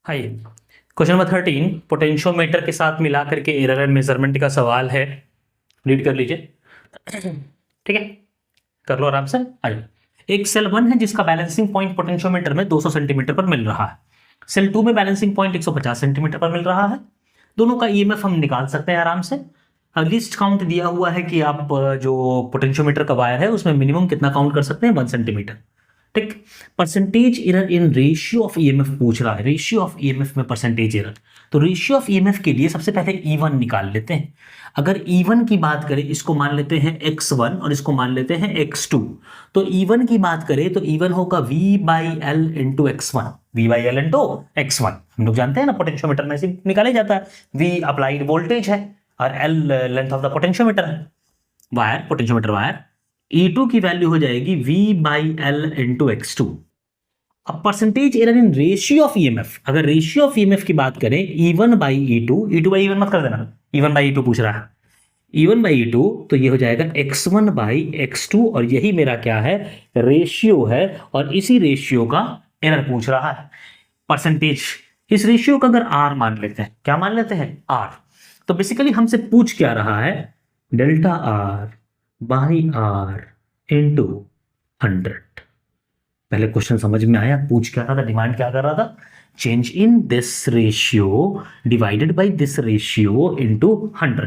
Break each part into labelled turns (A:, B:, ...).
A: हाय। Question number 13 potentiometer के साथ मिला करके एरर एंड मेजरमेंट का सवाल है। रीड कर लीजिए। ठीक है, कर लो आराम से। आइए, एक सेल 1 है जिसका बैलेंसिंग पॉइंट पोटेंशियोमीटर में 200 सेंटीमीटर पर मिल रहा है। सेल 2 में बैलेंसिंग पॉइंट 150 सेंटीमीटर पर मिल रहा है। दोनों का ईएमएफ हम निकाल सकते हैं आराम से। लिस्ट काउंट दिया हुआ है कि आप जो पोटेंशियोमीटर का वायर है उसमें मिनिमम कितना काउंट कर सकते हैं, 1 सेंटीमीटर। ठीक। Percentage error in ratio of EMF पूछ रहा है, रेशियो ऑफ ईएमएफ में परसेंटेज एरर। तो रेशियो ऑफ ईएमएफ के लिए सबसे पहले E1 निकाल लेते हैं। अगर E1 की बात करें, इसको मान लेते हैं X1 और इसको मान लेते हैं X2। तो E1 की बात करें तो E1 होगा V/L into X1, V/L into X1। हम लोग जानते हैं ना, पोटेंशियोमीटर में से निकाला जाता है। V अप्लाइड वोल्टेज है और L length of the potentiometer है, वायर, पोटेंशियोमीटर वायर। E2 की वैल्यू हो जाएगी V/L इंटू X2। अब percentage error in ratio of EMF, अगर रेशियो ऑफ ईएमएफ की बात करें E1/E2, E2/E1 मत कर देना, E1/E2 पूछ रहा है। E1/E2 तो ये हो जाएगा X1/X2 और यही मेरा क्या है, रेशियो है। और इसी रेशियो का एरर पूछ रहा है परसेंटेज। इस रेशियो का अगर R मान लेते हैं, क्या मान लेते हैं, R। तो बेसिकली हमसे पूछ क्या रहा है, delta R by R into 100। पहले क्वेश्चन समझ में आया, पूछ क्या रहा था, डिमांड क्या कर रहा था, change in this ratio divided by this ratio into 100।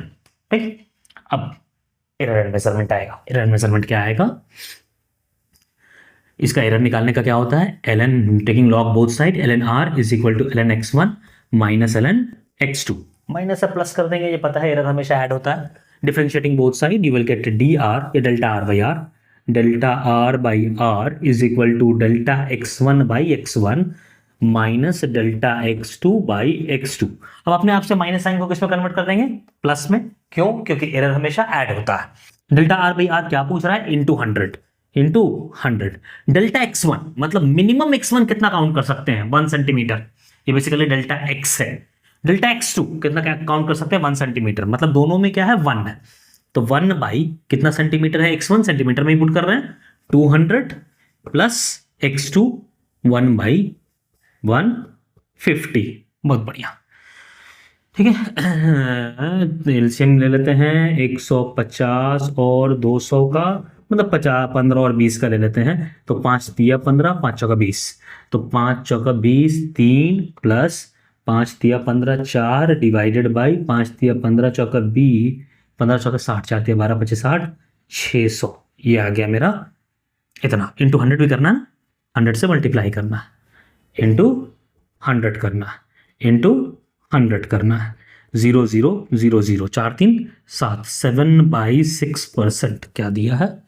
A: ठीक। अब एरर मेजरमेंट आएगा। एरर मेजरमेंट क्या आएगा, इसका एरर निकालने का क्या होता है, ln taking log both side, ln R is equal to ln X1 minus ln X2। Minus से प्लस कर देंगे, ये पता है एरर हमेशा ऐड होता है। Differentiating both side you will get dr या delta R by R, delta R by R is equal to delta X1 by X1 minus delta X2 by X2। अब अपने आप से माइनस साइन को किस में कन्वर्ट कर देंगे, प्लस में। क्यों, क्योंकि एरर हमेशा ऐड होता है। डेल्टा R बाई R क्या पूछ रहा है, इंटू 100 इंटू 100। डेल्टा X1 मतलब मिनिमम X1 कितना काउंट कर सकते हैं, 1 सेंटीमीटर। ये बेसिकली डेल्टा X है। डेल्टा X2 कितना काउंट कर सकते हैं, 1 सेंटीमीटर। मतलब दोनों में क्या है, 1 है। तो 1 बाई कितना सेंटीमीटर है, X1 सेंटीमीटर में ही पुट कर रहे हैं, 200 प्लस X2 1 बाई 150। बहुत बढ़िया। ठीक है, एलसीएम ले लेते हैं 150 और 200 का, मतलब 50, 15 और 20 का ले लेते हैं। तो 5 तिया 15, 5 चौका 20, तो 5 चौका 20, 3 प्लस 5 तिया 15 4 डिवाइडेड बाई 5 तिया 15 चौका 20, 15 चौका 60, 4 तिया 12 25 60, 600। ये आ गया मेरा इतना। इंटू 100 भी करना है, 100 से मल्टीप्लाई करना है, इंटू 100 करना है, इंटू 100 करना है। 0 0 0 0, 4 3 7, 7/6% क्या दिया है,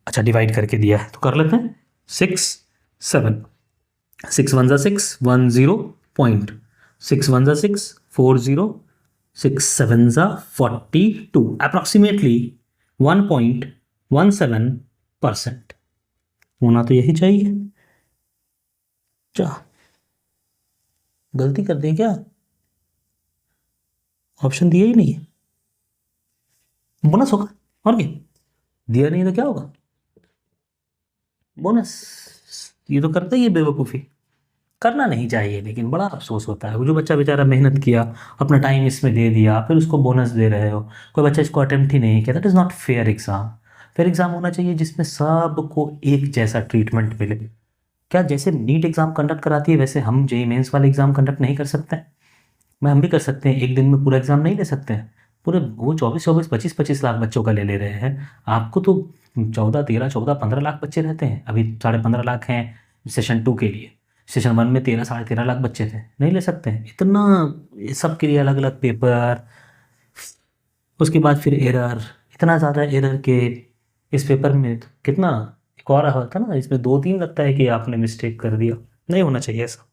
A: अच्छा डिवाइड करके दिया है तो कर लेते हैं 6 7, 6 1 6 1 0 पॉइंट, 6 1 6 4 0, 6 7 42, अप्रोक्सीमेटली 1.17% होना तो यही चाहिए। क्या गलती कर दी क्या, ऑप्शन दिया ही नहीं है, बोनस होगा और क्या, दिया नहीं तो क्या होगा, बोनस। ये तो करता ही है बेवकूफ़ी, करना नहीं चाहिए, लेकिन बड़ा अफसोस होता है। वो जो बच्चा बेचारा मेहनत किया, अपना टाइम इसमें दे दिया, फिर उसको बोनस दे रहे हो। कोई बच्चा इसको अटेम्प्ट ही नहीं किया, that is not fair exam. Fair exam होना चाहिए जिसमें सबको एक जैसा ट्रीटमेंट मिले। क्या जैसे नीट एग्जाम कंडक्ट कराती है वैसे हम जेईई मेंस वाले एग्जाम कंडक्ट नहीं कर सकते? हम भी कर सकते हैं, एक दिन में पूरा एग्जाम नहीं ले सकते हैं। पूरे वो 24 25 लाख बच्चों का ले ले रहे हैं। आपको तो 14 13 14 15 लाख बच्चे रहते हैं, अभी 15.5 लाख हैं सेशन 2 के लिए। सेशन 1 में 13 13.5 लाख बच्चे थे, नहीं ले सकते हैं इतना। सब के लिए अलग अलग पेपर, उसके बाद फिर एरर, इतना ज़्यादा एरर के इस पेपर में कितना। एक और था ना, इसमें 2 3 लगता है कि आपने मिस्टेक कर दिया, नहीं होना चाहिए ऐसा।